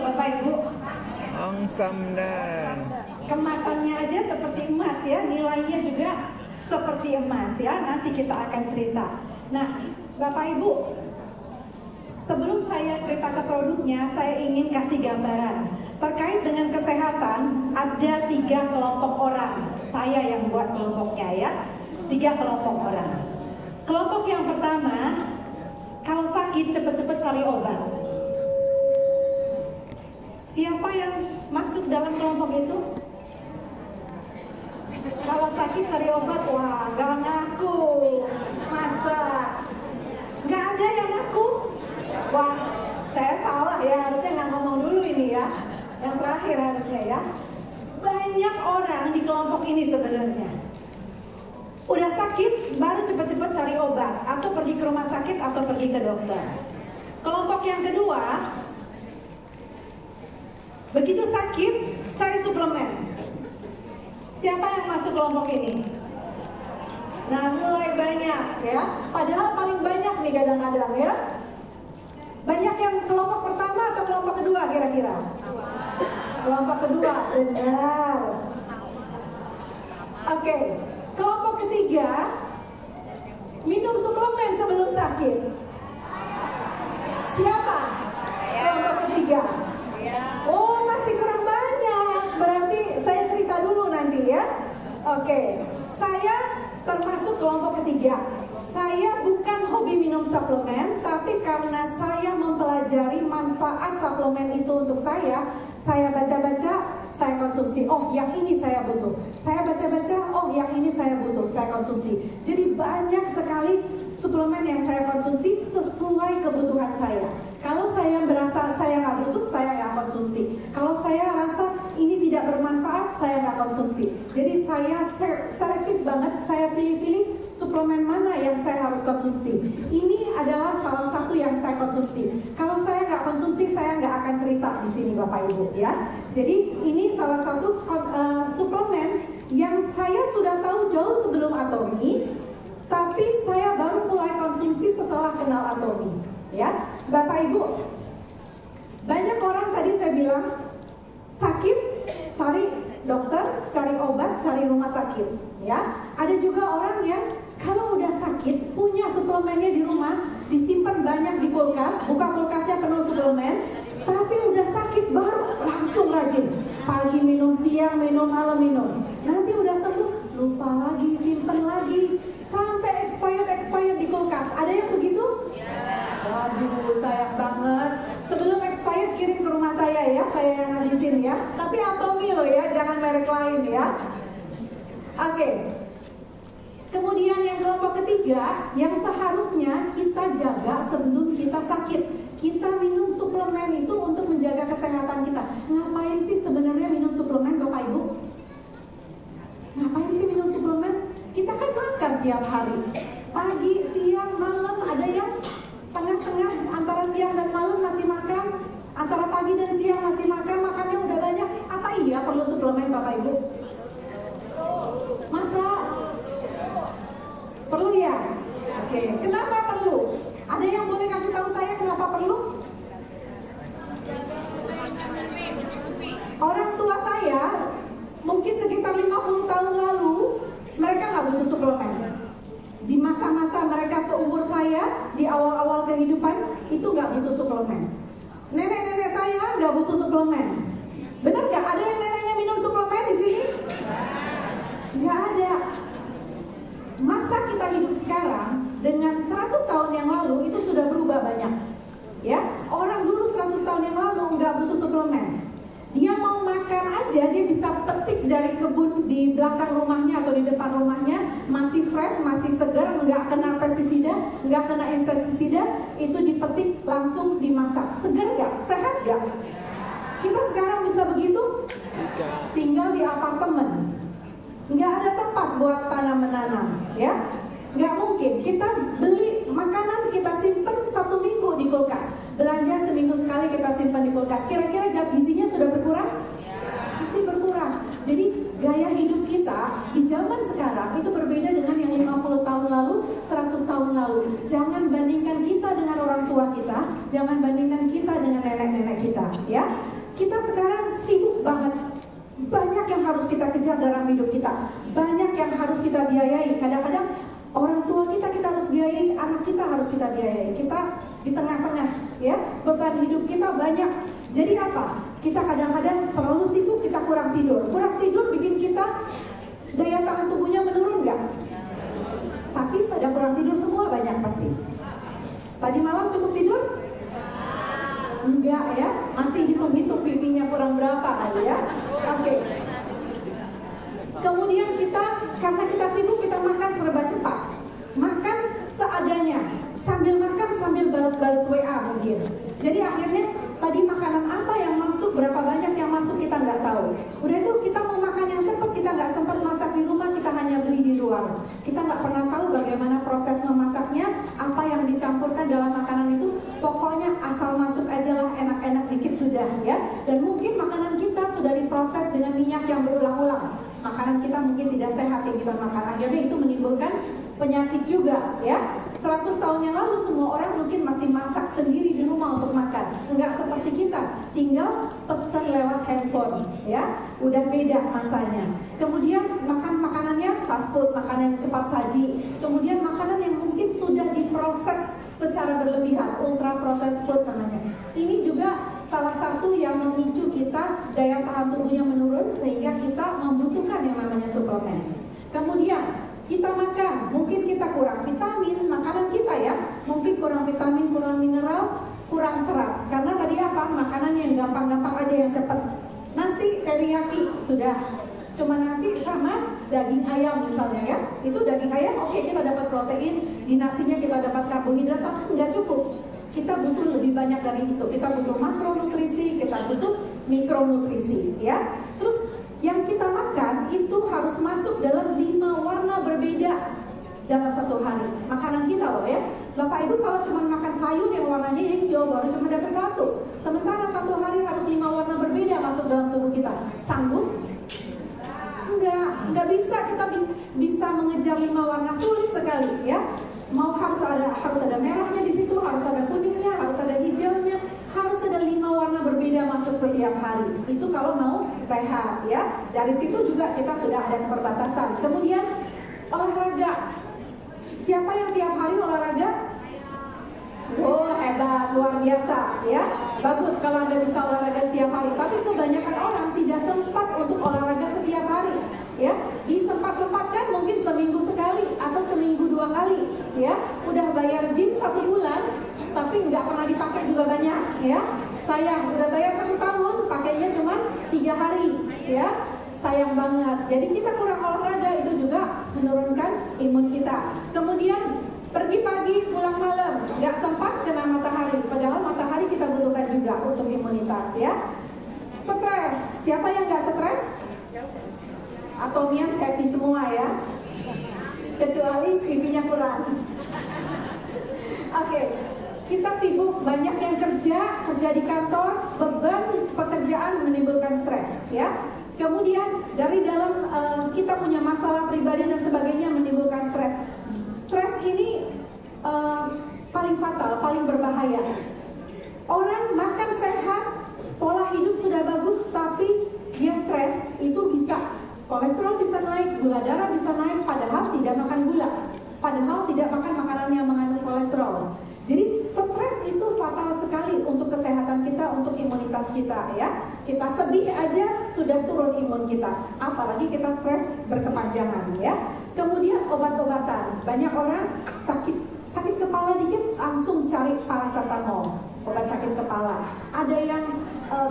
Bapak Ibu. Ang Samdan. Kemasannya aja seperti emas ya, nilainya juga seperti emas ya. Nanti kita akan cerita. Nah, Bapak Ibu, sebelum saya cerita ke produknya, saya ingin kasih gambaran terkait dengan kesehatan. Ada 3 kelompok orang. Saya yang buat kelompoknya ya. 3 kelompok orang. Kelompok yang pertama, kalau sakit cepet-cepet cari obat. Siapa yang masuk dalam kelompok itu? Kalau sakit cari obat, wah gak ngaku. Masa? Gak ada yang ngaku? Wah, saya salah ya, harusnya gak ngomong dulu ini ya. Yang terakhir harusnya ya. Banyak orang di kelompok ini sebenarnya. Udah sakit, baru cepet-cepet cari obat. Atau pergi ke rumah sakit, atau pergi ke dokter. Kelompok yang kedua, begitu sakit, cari suplemen. Siapa yang masuk kelompok ini? Nah, mulai banyak ya. Padahal paling banyak nih kadang-kadang ya. Banyak yang kelompok pertama atau kelompok kedua kira-kira? Kelompok kedua, benar. Oke, kelompok ketiga, minum suplemen sebelum sakit. Siapa? Kelompok ketiga. Oh, masih kurang banyak. Berarti saya cerita dulu nanti ya. Oke, saya termasuk kelompok ketiga. Saya bukan hobi minum suplemen, tapi karena saya mempelajari manfaat suplemen itu untuk saya baca-baca, saya konsumsi. Oh, yang ini saya butuh. Saya baca-baca, oh yang ini saya butuh, saya konsumsi. Jadi banyak sekali suplemen yang saya konsumsi sesuai kebutuhan saya. Kalau saya berasa saya nggak butuh, saya nggak konsumsi. Kalau saya rasa ini tidak bermanfaat, saya nggak konsumsi. Jadi saya selektif banget, saya pilih-pilih suplemen mana yang saya harus konsumsi. Ini adalah salah satu yang saya konsumsi. Kalau saya nggak konsumsi, saya nggak akan cerita di sini Bapak Ibu ya. Jadi ini salah satu suplemen yang saya sudah tahu jauh sebelum Atomy, tapi saya baru mulai konsumsi setelah kenal Atomy ya. Bapak Ibu, banyak orang tadi saya bilang sakit cari dokter, cari obat, cari rumah sakit ya. Ada juga orang yang kalau udah sakit punya suplemennya di rumah, disimpan banyak di kulkas, buka kulkasnya penuh suplemen, tapi udah sakit baru langsung rajin. Pagi minum, siang minum, malam minum. Nanti udah sembuh, lupa lagi, simpen lagi, sampai expired di kulkas. Ada yang begitu? Waduh, sayang banget. Sebelum expired kirim ke rumah saya ya, saya yang habisin ya. Tapi Atomy loh ya, jangan merek lain ya. Oke. Kemudian yang kelompok ketiga, yang seharusnya kita jaga sebelum kita sakit. Kita minum suplemen itu untuk menjaga kesehatan kita. Ngapain sih sebenarnya minum suplemen Bapak Ibu? Ngapain sih minum suplemen? Kita kan makan tiap hari. Pagi, siang, malam, ada yang tengah-tengah antara siang dan malam masih makan, antara pagi dan siang masih makan, makannya udah banyak. Apa iya perlu suplemen Bapak Ibu? Masa? Perlu ya? Oke, kenapa perlu? Ada yang boleh kasih tahu saya kenapa perlu? Orang tua saya mungkin sekitar 50 tahun lalu mereka nggak butuh suplemen. Di masa-masa mereka seumur saya, di awal-awal kehidupan itu nggak butuh suplemen. Nenek-nenek saya nggak butuh suplemen. Benar nggak? Ada yang neneknya minum suplemen di sini? Nggak ada. Masa kita hidup sekarang dengan 100 tahun yang lalu itu sudah berubah banyak. Ya, orang dulu 100 tahun yang lalu nggak butuh suplemen. Dia mau makan aja, dia bisa petik dari kebun di belakang rumahnya atau di depan rumahnya, masih fresh, masih segar, nggak kena pestisida, nggak kena insektisida, itu dipetik langsung dimasak. Segar nggak? Sehat nggak? Kita sekarang bisa begitu? Tinggal di apartemen, nggak ada tempat buat tanam-menanam, ya? Nggak mungkin. Kita beli makanan, kita simpen 1 minggu di kulkas. Belanja seminggu sekali kita simpan di kulkas. Kira-kira zat gizinya sudah berkurang? Pasti berkurang. Jadi gaya hidup kita di zaman sekarang itu berbeda dengan yang 50 tahun lalu, 100 tahun lalu. Jangan bandingkan kita dengan orang tua kita, jangan bandingkan kita dengan nenek-nenek kita, ya. kita sekarang sibuk banget. Banyak yang harus kita kejar dalam hidup kita. Banyak yang harus kita biayai. Kadang-kadang orang tua kita harus biayai, anak kita harus kita biayai. Kita di tengah-tengah, ya. Beban hidup kita banyak. Jadi apa? Kita kadang-kadang terlalu sibuk, kita kurang tidur. Kurang tidur bikin kita daya tahan tubuhnya menurun nggak? Tapi pada kurang tidur semua banyak pasti. Tadi malam cukup tidur? Enggak ya, masih hitung-hitung pipinya kurang berapa kali ya. Oke. Kemudian karena kita sibuk, kita makan serba cepat. Makan seadanya, sambil makan sambil balas-balas WA mungkin. Jadi akhirnya tadi makanan apa yang masuk, berapa banyak yang masuk kita nggak tahu. Udah itu kita mau makan yang cepat, kita nggak sempat masak di rumah, kita hanya beli di luar. Kita nggak pernah tahu bagaimana proses memasaknya, apa yang dicampurkan dalam makanan itu. Pokoknya asal masuk aja lah, enak-enak dikit sudah ya. Dan mungkin makanan kita sudah diproses dengan minyak yang berulang-ulang. Makanan kita mungkin tidak sehat yang kita makan. Akhirnya itu menimbulkan penyakit juga ya. 100 tahun yang lalu semua orang mungkin masih masak sendiri di rumah untuk makan. Enggak seperti kita, tinggal pesan lewat handphone ya. Udah beda masanya. Kemudian makan makanannya fast food, makanan yang cepat saji. Kemudian makanan yang mungkin sudah diproses secara berlebihan, ultra processed food namanya. Ini juga salah satu yang memicu kita daya tahan tubuhnya menurun sehingga kita membutuhkan yang namanya suplemen. Kemudian kita makan, mungkin kita kurang vitamin, makanan kita ya, mungkin kurang vitamin, kurang mineral, kurang serat. Karena tadi apa? Makanan yang gampang-gampang aja, yang cepat. Nasi teriyaki sudah, cuma nasi sama daging ayam misalnya ya. Itu daging ayam, oke, kita dapat protein, di nasinya kita dapat karbohidrat, tapi nggak cukup. Kita butuh lebih banyak dari itu. Kita butuh makronutrisi, kita butuh mikronutrisi ya. Terus yang kita makan itu harus masuk dalam 5 warna berbeda dalam satu hari. Makanan kita loh ya. Bapak Ibu kalau cuma makan sayur yang warnanya hijau baru cuma dapat 1. Sementara satu hari harus 5 warna berbeda masuk dalam tubuh kita. Sanggup? Enggak bisa. Kita bisa mengejar 5 warna, sulit sekali ya. Harus ada merahnya di situ, harus ada kuningnya, harus ada hijaunya, harus ada 5 warna berbeda masuk setiap hari. Itu kalau mau sehat ya. Dari situ juga kita sudah ada keterbatasan. Kemudian olahraga. Siapa yang tiap hari olahraga? Oh hebat, luar biasa ya. Bagus kalau Anda bisa olahraga setiap hari. Tapi kebanyakan orang tidak sempat untuk olahraga setiap hari ya. Disempat-sempatkan mungkin seminggu sekali atau seminggu 2 kali ya. Udah bayar gym 1 bulan tapi nggak pernah dipakai juga banyak ya. Sayang, udah bayar 1 tahun pakainya cuma 3 hari ya. Sayang banget. Jadi kita kurang olahraga, itu juga menurunkan imun kita. Kemudian pergi pagi pulang malam, nggak sempat kena matahari. Padahal matahari kita butuhkan juga untuk imunitas ya. Stres, siapa yang nggak stres? Atomians happy semua ya, kecuali pipinya kurang. Oke, kita sibuk, banyak yang kerja di kantor, beban pekerjaan menimbulkan stres ya. Kemudian dari dalam kita punya masalah pribadi dan sebagainya menimbulkan stres. Stres ini paling fatal, paling berbahaya. Orang makan sehat, pola hidup sudah bagus, tapi dia stres, itu bisa kolesterol bisa naik, gula darah bisa naik, padahal tidak makan gula, padahal tidak makan makanan yang mengandung kolesterol. Jadi stres itu fatal sekali untuk kesehatan kita, untuk imunitas kita ya. Kita sedih aja sudah turun imun kita, apalagi kita stres berkepanjangan ya. Kemudian obat-obatan, banyak orang sakit kepala dikit langsung cari paracetamol, obat sakit kepala. Ada yang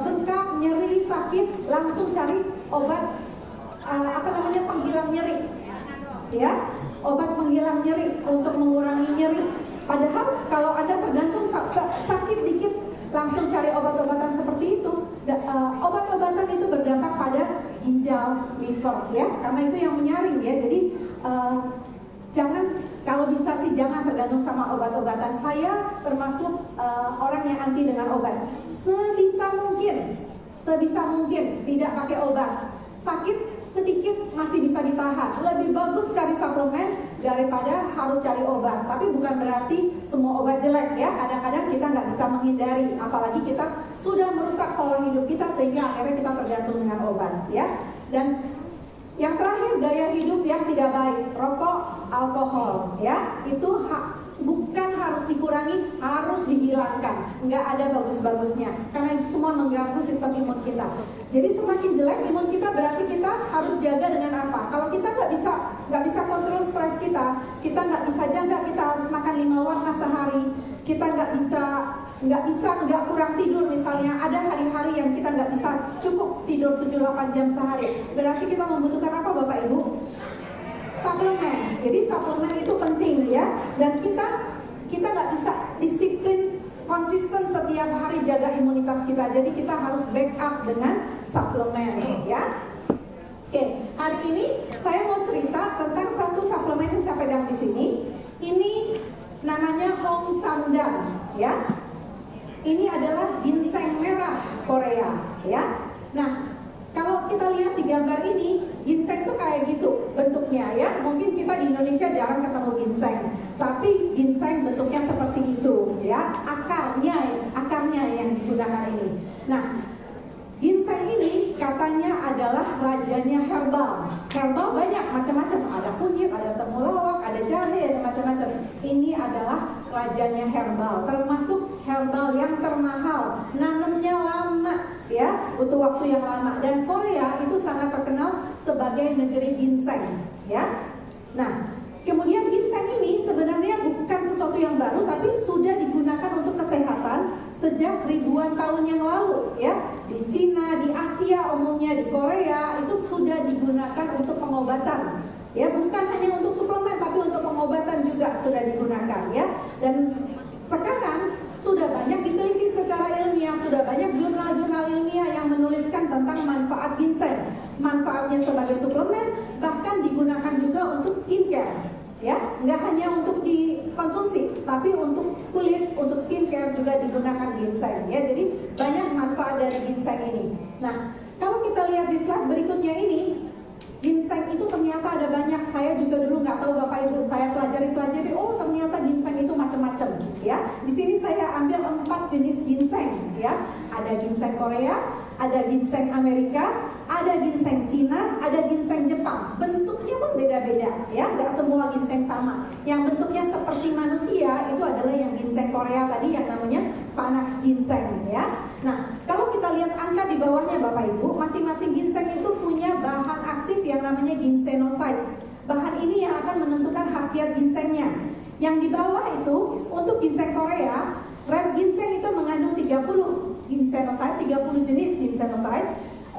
bengkak, nyeri, sakit langsung cari obat penghilang nyeri ya, obat penghilang nyeri untuk mengurangi nyeri. Padahal kalau Anda tergantung sakit dikit langsung cari obat-obatan seperti itu. Obat-obatan itu berdampak pada ginjal, liver ya, karena itu yang menyaring ya. Jadi kalau bisa sih jangan tergantung sama obat-obatan. Saya termasuk orang yang anti dengan obat. Sebisa mungkin tidak pakai obat. Sakit sedikit masih bisa ditahan. Lebih bagus cari suplemen daripada harus cari obat. Tapi bukan berarti semua obat jelek ya. Kadang-kadang kita nggak bisa menghindari. Apalagi kita sudah merusak pola hidup kita sehingga akhirnya kita tergantung dengan obat, ya. Dan yang terakhir, gaya hidup yang tidak baik, rokok, alkohol, ya, itu bukan harus dikurangi, harus dihilangkan. Nggak ada bagus-bagusnya, karena itu semua mengganggu sistem imun kita. Jadi semakin jelek imun kita, berarti kita harus jaga dengan apa? Kalau kita nggak bisa kontrol stres kita nggak bisa jaga, kita harus makan 5 warna sehari, kita nggak kurang tidur misalnya. Ada hari-hari yang kita nggak bisa cukup tidur 7-8 jam sehari. Berarti kita membutuhkan apa, Bapak Ibu? Suplemen. Jadi suplemen itu penting, ya. Dan kita nggak bisa disiplin konsisten setiap hari jaga imunitas kita. Jadi kita harus backup dengan suplemen, ya. Oke, hari ini saya mau cerita tentang satu suplemen yang saya pegang di sini. Ini namanya Hong Samdan, ya. Ini adalah ginseng merah Korea, ya. Nah, kalau kita lihat di gambar ini, ginseng tuh kayak gitu bentuknya, ya. Mungkin kita di Indonesia jarang ketemu ginseng, tapi ginseng bentuknya seperti itu, ya. Akarnya yang digunakan ini. Nah, ginseng ini katanya adalah rajanya herbal. Herbal banyak macam-macam, ada kunyit, ada temulawak, ada jahe, ada macam-macam. Ini adalah rajanya herbal, termasuk herbal yang termahal, nanamnya lama, ya, butuh waktu yang lama. Dan Korea itu sangat terkenal sebagai negeri ginseng, ya. Nah, kemudian ginseng ini sebenarnya bukan sesuatu yang baru, tapi sudah digunakan untuk kesehatan sejak ribuan tahun yang lalu, ya. Di Cina, di Asia umumnya, di Korea itu sudah digunakan untuk pengobatan, ya. Bukan hanya untuk suplemen, tapi untuk pengobatan juga sudah digunakan, ya. Dan sekarang sudah banyak diteliti secara ilmiah, sudah banyak jurnal-jurnal ilmiah yang menuliskan tentang manfaat ginseng, manfaatnya sebagai suplemen, bahkan digunakan juga untuk skincare, ya. Nggak hanya untuk dikonsumsi, tapi untuk kulit, untuk skincare juga digunakan ginseng, ya. Jadi banyak manfaat dari ginseng ini. Nah, kalau kita lihat di slide berikutnya ini, ginseng itu ternyata ada banyak. Saya juga dulu nggak tahu, Bapak Ibu, saya pelajari, oh ternyata ginseng itu macam-macam, ya. Di sini saya ambil 4 jenis ginseng, ya. Ada ginseng Korea, ada ginseng Amerika, ada ginseng Cina, ada ginseng Jepang. Bentuknya pun beda-beda, ya. Nggak semua ginseng sama. Yang bentuknya seperti manusia itu adalah yang ginseng Korea tadi, yang namanya panas ginseng, ya. Nah, kalau kita lihat angka di bawahnya, Bapak Ibu, masing-masing ginseng itu punya bahan aktif yang namanya ginsenoside. Bahan ini yang akan menentukan khasiat ginsengnya. Yang di bawah itu untuk ginseng Korea, red ginseng itu mengandung 30 ginsenoside, 30 jenis ginsenoside.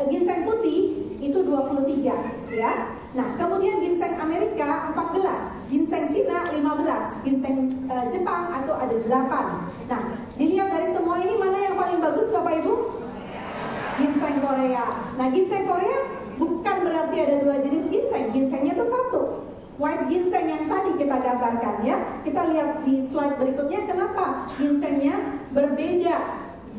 Ginseng putih itu 23, ya. Nah, kemudian ginseng Amerika 14, ginseng Cina 15, ginseng Jepang atau ada 8. Nah, dilihat dari semua ini mana yang paling bagus, Bapak Ibu? Ginseng Korea. Nah, ginseng Korea bukan berarti ada 2 jenis ginseng, ginsengnya itu 1. White ginseng yang tadi kita gambarkan, ya. Kita lihat di slide berikutnya kenapa ginsengnya berbeda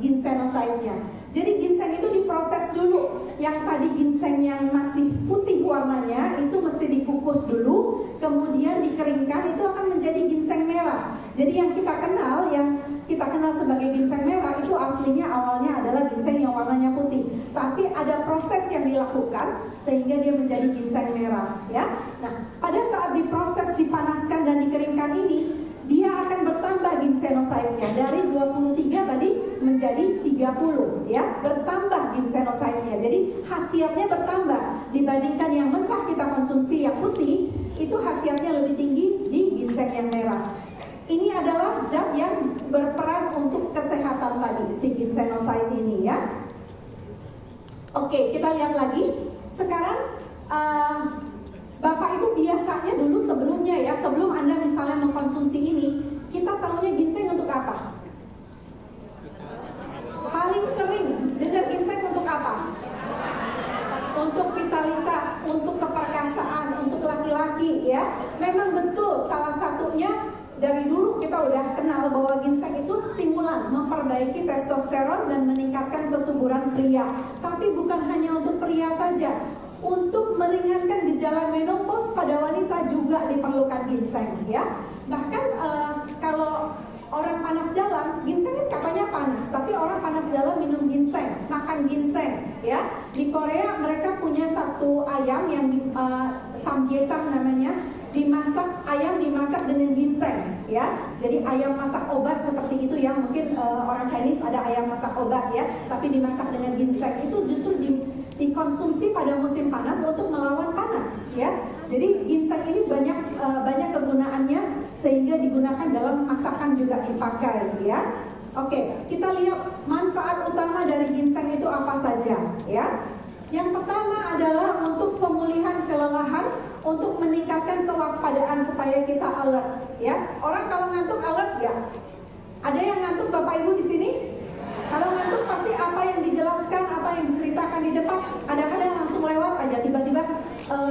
ginsenoside-nya. Jadi ginseng itu diproses dulu. Yang tadi ginseng yang masih putih warnanya itu mesti dikukus dulu, kemudian dikeringkan, itu akan menjadi ginseng merah. Jadi yang kita kenal sebagai ginseng merah itu aslinya awalnya adalah ginseng yang warnanya putih. Tapi ada proses yang dilakukan sehingga dia menjadi ginseng merah, ya. Nah, pada saat diproses, dipanaskan dan dikeringkan ini, dia akan bertambah ginsenoside-nya dari 23 tadi menjadi 30, ya, bertambah ginsenoside-nya. Jadi khasiatnya bertambah dibandingkan yang mentah kita konsumsi yang putih, itu khasiatnya lebih tinggi di ginseng yang merah. Ini adalah zat yang berperan untuk kesehatan tadi, si ginsenoside ini, ya. Oke, kita lihat lagi. Sekarang Bapak Ibu biasanya dulu sebelumnya, ya, sebelum Anda misalnya mengkonsumsi ini, kita tahunya ginseng untuk apa? Paling sering dengar ginseng untuk apa? Untuk vitalitas, untuk keperkasaan, untuk laki-laki, ya. Memang betul, salah satunya dari dulu kita udah kenal bahwa ginseng itu stimulan, memperbaiki testosteron dan meningkatkan kesuburan pria. Tapi bukan hanya untuk pria saja. Untuk meringankan gejala menopause pada wanita juga diperlukan ginseng, ya. Bahkan kalau orang panas dalam, ginseng kan katanya panas, tapi orang panas dalam minum ginseng, makan ginseng, ya. Di Korea mereka punya satu ayam yang samgyetang namanya, ayam dimasak dengan ginseng, ya. Jadi ayam masak obat seperti itu ya, mungkin orang Chinese ada ayam masak obat ya, tapi dimasak dengan ginseng. Itu justru dikonsumsi pada musim panas untuk melawan panas, ya. Jadi ginseng ini banyak kegunaannya, sehingga digunakan dalam masakan juga dipakai, ya. Oke, kita lihat manfaat utama dari ginseng itu apa saja, ya. Yang pertama adalah untuk pemulihan kelelahan, untuk meningkatkan kewaspadaan supaya kita alert, ya. Orang kalau ngantuk alert nggak? Ada yang ngantuk Bapak Ibu di sini? Kalau ngantuk pasti apa yang dijelaskan, apa yang diceritakan di depan, kadang-kadang langsung lewat aja, tiba-tiba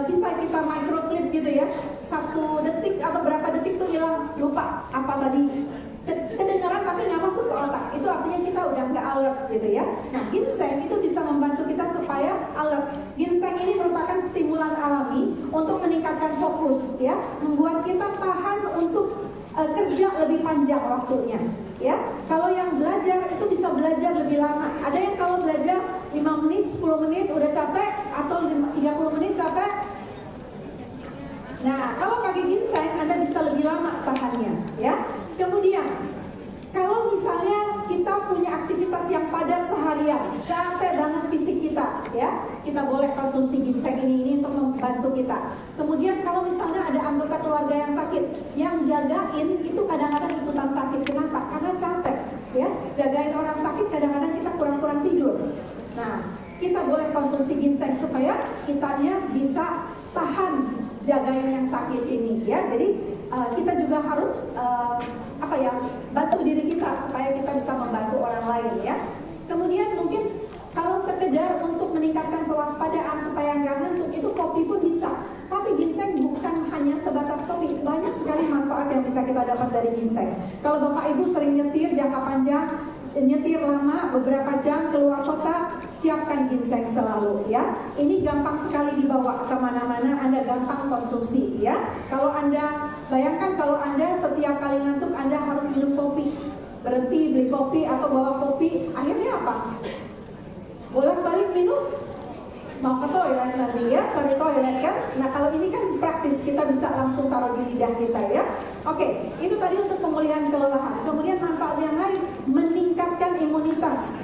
bisa kita micro sleep gitu ya. 1 detik atau berapa detik tuh hilang, lupa apa tadi. Kedengaran tapi nggak masuk ke otak. Itu artinya kita udah nggak alert gitu ya. Nah, ginseng itu bisa membantu kita supaya alert. Ginseng ini merupakan stimulan alami untuk meningkatkan fokus, ya, membuat kita tahan untuk kerja lebih panjang waktunya, ya. Kalau yang belajar itu bisa belajar lebih lama. Ada yang kalau belajar 5 menit, 10 menit udah capek, atau 30 menit capek. Nah, kalau pakai ginseng Anda bisa lebih lama tahannya, ya. Kemudian kalau misalnya kita punya aktivitas yang padat seharian, capek banget fisik kita, ya, kita boleh konsumsi ginseng ini untuk membantu kita. Kemudian kalau misalnya ada anggota keluarga yang sakit, yang jagain itu kadang-kadang ikutan sakit. Kenapa? Karena capek, ya. Jagain orang sakit kadang-kadang kita kurang-kurang tidur. Nah, kita boleh konsumsi ginseng supaya kitanya bisa tahan jagain yang sakit ini, ya. Jadi kita juga harus bantu diri kita supaya kita bisa membantu orang lain, ya. Kemudian mungkin kalau sekedar untuk meningkatkan kewaspadaan supaya nggak ngantuk, itu kopi pun bisa. Tapi ginseng bukan hanya sebatas kopi, banyak sekali manfaat yang bisa kita dapat dari ginseng. Kalau Bapak Ibu sering nyetir jangka panjang, nyetir lama beberapa jam keluar kota, siapkan ginseng selalu, ya. Ini gampang sekali dibawa kemana-mana, Anda gampang konsumsi, ya. Kalau Anda bayangkan kalau Anda setiap kali ngantuk Anda harus minum kopi, berhenti beli kopi atau bawa kopi, akhirnya apa? Bolak-balik minum, mau ke toilet nanti, ya, cari toilet kan. Nah, kalau ini kan praktis, kita bisa langsung taruh di lidah kita, ya. Oke, itu tadi untuk pemulihan kelelahan. Kemudian manfaat yang lain, meningkatkan imunitas.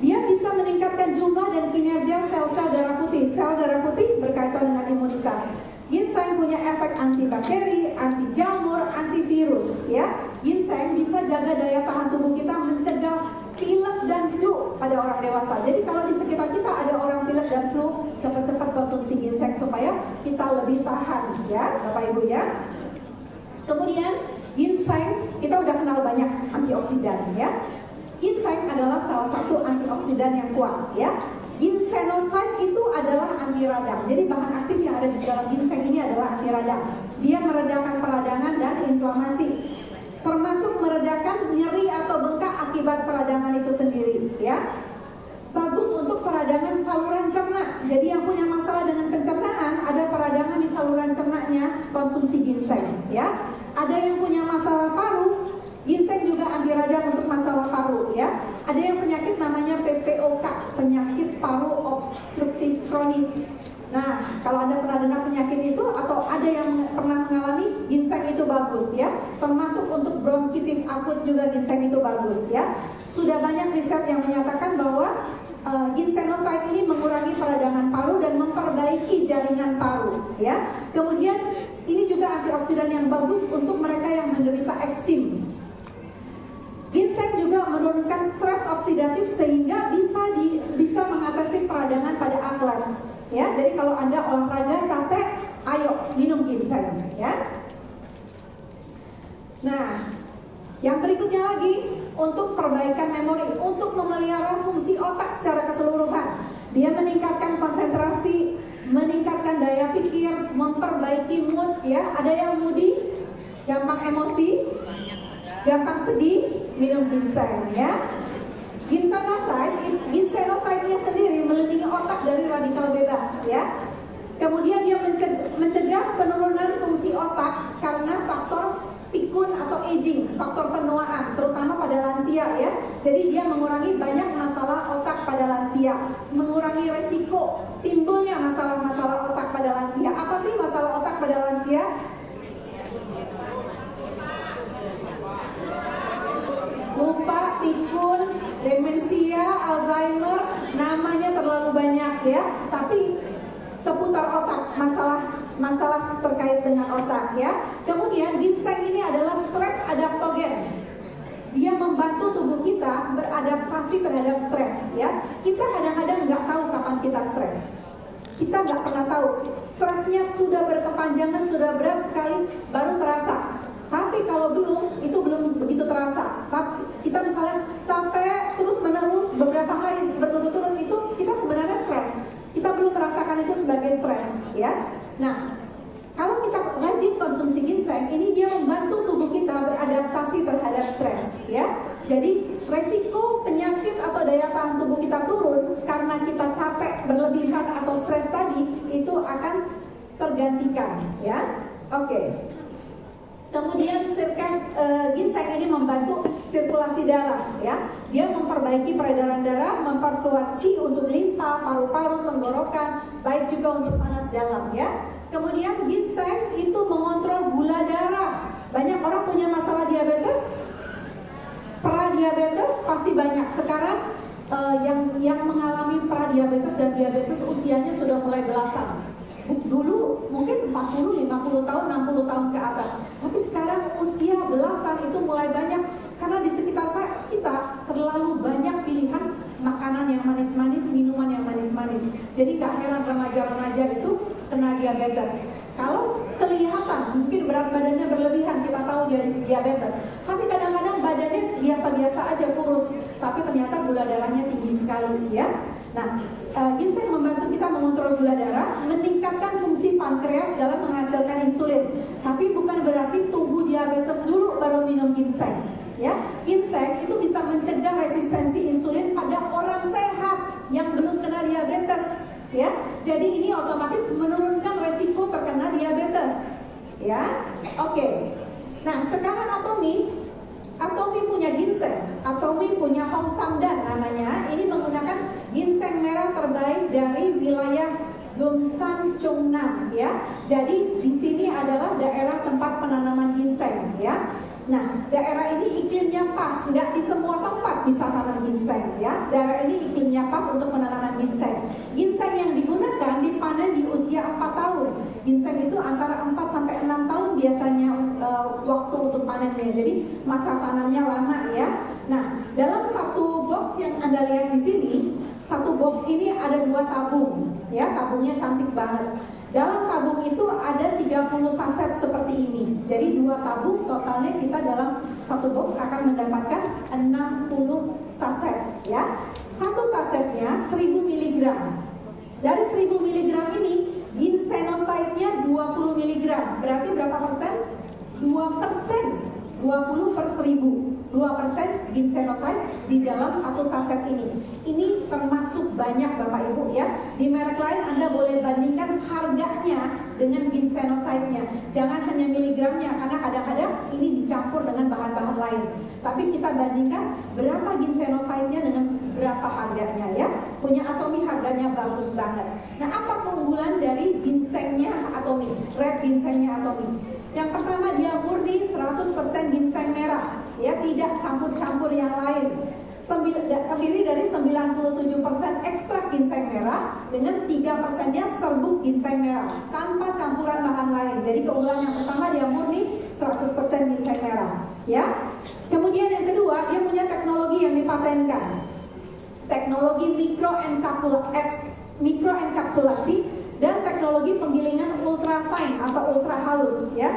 Dia bisa meningkatkan jumlah dan kinerja sel-sel darah putih. Sel darah putih berkaitan dengan imunitas. Ginseng punya efek antibakteri, anti jamur, antivirus, ya. Ginseng bisa jaga daya tahan tubuh kita, mencegah pilek dan flu pada orang dewasa. Jadi kalau di sekitar kita ada orang pilek dan flu, cepat-cepat konsumsi ginseng supaya kita lebih tahan, ya, Bapak Ibu, ya. Kemudian ginseng kita udah kenal banyak antioksidan, ya. Ginseng adalah salah satu antioksidan yang kuat, ya. Ginsenoside itu adalah anti radang. Jadi bahan aktif yang ada di dalam ginseng ini adalah anti radang. Dia meredakan peradangan dan inflamasi, termasuk meredakan nyeri atau bengkak akibat peradangan itu sendiri, ya. Bagus untuk peradangan saluran cerna. Jadi yang punya masalah dengan pencernaan, ada peradangan di saluran cernanya, konsumsi ginseng, ya. Ada yang punya masalah paru, ginseng juga anti radang untuk masalah paru, ya. Ada yang penyakit namanya PPOK, penyakit paru obstruktif kronis. Nah, kalau Anda pernah dengar penyakit itu atau ada yang pernah mengalami, ginseng itu bagus, ya. Termasuk untuk bronkitis akut juga ginseng itu bagus, ya. Sudah banyak riset yang menyatakan bahwa ginsenoside ini mengurangi peradangan paru dan memperbaiki jaringan paru, ya. Kemudian ini juga antioksidan yang bagus untuk mereka yang menderita eksim. Ginseng juga menurunkan stres oksidatif sehingga bisa mengatasi peradangan pada atlet, ya. Jadi kalau Anda olahraga capek, ayo minum ginseng, ya. Nah, yang berikutnya lagi untuk perbaikan memori, untuk memelihara fungsi otak secara keseluruhan. Dia meningkatkan konsentrasi, meningkatkan daya pikir, memperbaiki mood, ya. Ada yang moody, gampang emosi, gampang sedih, minum ginseng, ya. Ginsenoside-nya sendiri melindungi otak dari radikal bebas, ya. Kemudian dia mencegah penurunan fungsi otak karena faktor pikun atau aging, faktor penuaan, Jadi dia mengurangi banyak masalah otak pada lansia, mengurangi resiko timbulnya masalah-masalah otak pada lansia. Apa sih masalah otak pada lansia? Lupa, pikun, demensia, Alzheimer, namanya terlalu banyak ya. Tapi seputar otak, masalah terkait dengan otak ya. Kemudian ginseng ini adalah stres adaptogen. Dia membantu tubuh kita beradaptasi terhadap stres ya. Kita kadang-kadang nggak tahu kapan kita stres. Kita nggak pernah tahu. Stresnya sudah berkepanjangan, sudah berat sekali, baru terasa. Tapi kalau belum, itu belum begitu terasa. Tapi kita misalnya capek terus menerus beberapa hari berturut-turut, itu kita sebenarnya stres. Kita belum merasakan itu sebagai stres ya. Nah, kalau kita rajin konsumsi ginseng, ini dia membantu tubuh kita beradaptasi terhadap stres ya. Jadi resiko penyakit atau daya tahan tubuh kita turun karena kita capek berlebihan atau stres tadi, itu akan tergantikan ya. Oke. Kemudian ginseng ini membantu sirkulasi darah ya. Dia memperbaiki peredaran darah, memperkuat qi untuk limpa, paru-paru, tenggorokan, baik juga untuk panas dalam ya. Kemudian ginseng itu mengontrol gula darah. Banyak orang punya masalah diabetes, pradiabetes pasti banyak. Sekarang yang mengalami pradiabetes dan diabetes usianya sudah mulai belasan. Dulu mungkin 40, 50 tahun, 60 tahun ke atas. Tapi sekarang usia belasan itu mulai banyak. Karena di sekitar kita terlalu banyak pilihan makanan yang manis-manis, minuman yang manis-manis. Jadi gak heran remaja-remaja itu kena diabetes. Kalau kelihatan mungkin berat badannya berlebihan, kita tahu dia diabetes. Tapi kadang-kadang badannya biasa-biasa aja, kurus, tapi ternyata gula darahnya tinggi sekali ya. Nah, ginseng membantu kita mengontrol gula darah, meningkatkan fungsi pankreas dalam menghasilkan insulin. Tapi bukan berarti tunggu diabetes dulu baru minum ginseng ya. Ginseng itu bisa mencegah resistensi insulin pada orang sehat yang belum kena diabetes ya. Jadi ini otomatis menurunkan resiko terkena diabetes ya. Oke. Nah, sekarang Atomy punya ginseng. Atomy punya Hong Samdan namanya. Ini menggunakan ginseng merah terbaik dari wilayah Gyeongsan, Cheongnam ya. Jadi di sini adalah daerah tempat penanaman ginseng ya. Nah, daerah ini iklimnya pas, nggak di semua tempat bisa tanam ginseng ya. Daerah ini iklimnya pas untuk penanaman ginseng. Ginseng yang digunakan dipanen di usia 4 tahun. Ginseng itu antara 4 sampai 6 tahun biasanya waktu untuk panennya. Jadi masa tanamnya lama ya. Nah, dalam satu box yang Anda lihat di sini, satu box ini ada 2 tabung ya. Tabungnya cantik banget. Dalam tabung itu ada 30 saset seperti ini. Jadi 2 tabung totalnya kita dalam satu box akan mendapatkan 60 saset ya. Satu sasetnya 1000 mg. Dari 1000 mg ini ginsenoside-nya 20 mg. Berarti berapa persen? 2%. 20 per 1000. 2% ginsenoside di dalam satu saset ini. Ini termasuk banyak Bapak Ibu ya. Di merek lain Anda boleh bandingkan harganya dengan ginsenoside-nya. Jangan hanya miligramnya, karena kadang-kadang ini dicampur dengan bahan-bahan lain. Tapi kita bandingkan berapa ginsenoside-nya dengan berapa harganya ya. Punya Atomy harganya bagus banget. Nah, apa keunggulan dari ginsengnya Atomy? Red ginsengnya Atomy. Yang pertama, dia murni 100% ginseng merah. Ya, tidak campur-campur yang lain. Terdiri dari 97% ekstrak ginseng merah dengan 3%-nya serbuk ginseng merah tanpa campuran bahan lain. Jadi keunggulan yang pertama, dia murni 100% ginseng merah ya. Kemudian yang kedua, dia punya teknologi yang dipatenkan. Teknologi mikroenkapsulasi dan teknologi penggilingan ultra fine atau ultra halus ya.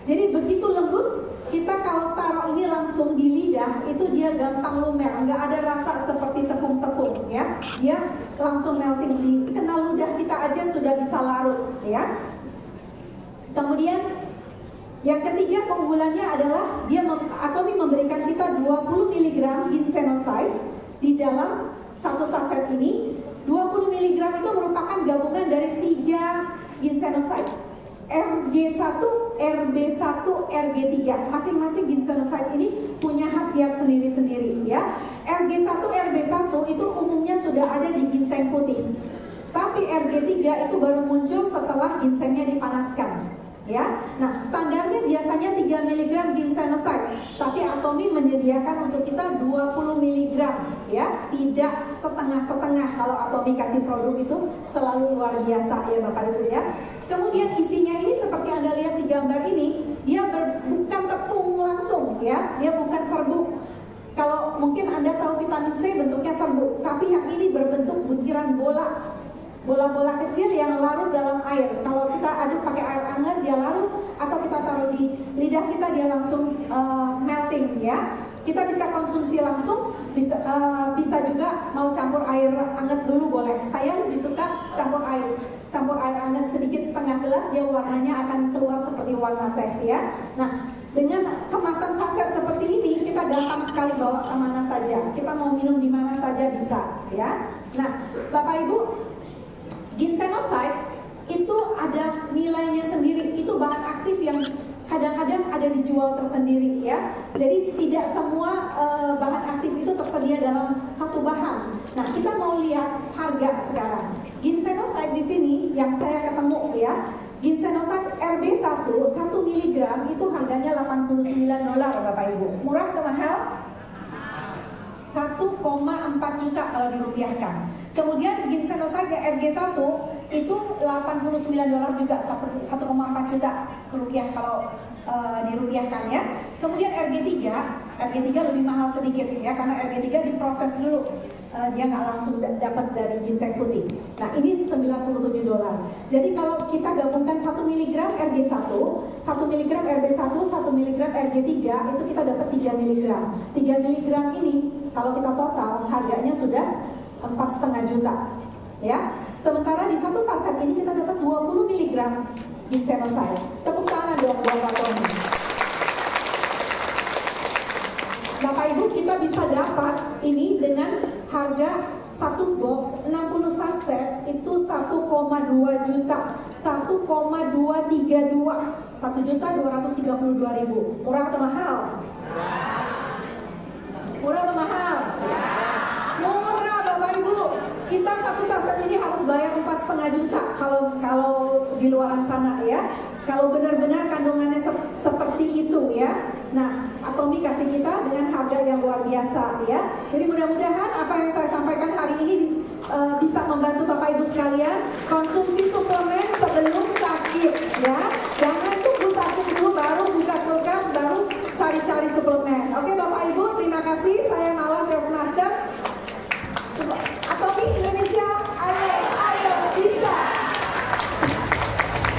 Jadi begitu lembut, kita kalau taruh ini langsung di lidah, itu dia gampang lumer, nggak ada rasa seperti tepung-tepung ya. Dia langsung melting, di kena ludah kita aja sudah bisa larut ya. Kemudian yang ketiga keunggulannya adalah dia Atomy memberikan kita 20 mg ginsenoside di dalam satu saset ini. 20 mg itu merupakan gabungan dari 3 ginsenoside, RG1, RB1, RG3. Masing-masing ginsenoside ini punya khasiat sendiri-sendiri ya. RG1, RB1 itu umumnya sudah ada di ginseng putih. Tapi RG3 itu baru muncul setelah ginsengnya dipanaskan. Ya, nah standarnya biasanya 3 mg ginsenoside, tapi Atomy menyediakan untuk kita 20 mg, ya, tidak setengah-setengah. Kalau Atomy kasih produk itu selalu luar biasa ya Bapak Ibu ya. Kemudian isinya ini seperti Anda lihat di gambar ini, dia bukan tepung langsung ya, dia bukan serbuk. Kalau mungkin Anda tahu vitamin C bentuknya serbuk, tapi yang ini berbentuk butiran bola-bola kecil yang larut dalam air. Kalau kita aduk pakai air hangat dia larut, atau kita taruh di lidah kita dia langsung melting ya. Kita bisa konsumsi langsung, bisa juga mau campur air hangat dulu boleh. Saya lebih suka campur air hangat sedikit, setengah gelas, dia warnanya akan keluar seperti warna teh ya. Nah, dengan kemasan saset seperti ini kita gampang sekali bawa kemana saja. Kita mau minum di mana saja bisa ya. Nah, Bapak Ibu, ginsenoside itu ada nilainya sendiri, itu bahan aktif yang kadang-kadang ada dijual tersendiri ya. Jadi tidak semua bahan aktif itu tersedia dalam satu bahan. Nah, kita mau lihat harga sekarang. Ginsenoside di sini yang saya ketemu ya, ginsenoside RB1 1 mg itu harganya $89 Bapak Ibu. Murah atau mahal? 1,4 juta kalau dirupiahkan. Kemudian ginsenoside RG1 itu $89 juga, 1,4 juta rupiah kalau dirupiahkan ya. Kemudian RG3 lebih mahal sedikit ya, karena RG3 diproses dulu, dia nggak langsung dapat dari ginseng putih. Nah ini $97. Jadi kalau kita gabungkan 1 mg RG1, 1 mg RB1, 1 mg RG3 itu kita dapat 3 mg. 3 mg ini kalau kita total harganya sudah 4,5 juta ya. Sementara di satu saset ini kita dapat 20 mg ginsenoside. Tepuk tangan dong buat Atomy. Bapak Ibu, kita bisa dapat ini dengan harga satu box 60 saset itu 1,2 juta, 1,232, 1.232.000. Murah atau mahal? Murah atau mahal? Murah Bapak Ibu. Kita satu saset ini harus bayar 4,5 juta kalau di luaran sana ya. Kalau benar-benar kandungannya seperti itu ya. Nah, Atomy kasih kita dengan harga yang luar biasa ya. Jadi mudah-mudahan apa yang saya sampaikan hari ini bisa membantu Bapak Ibu sekalian konsumsi suplemen sebelum sakit ya.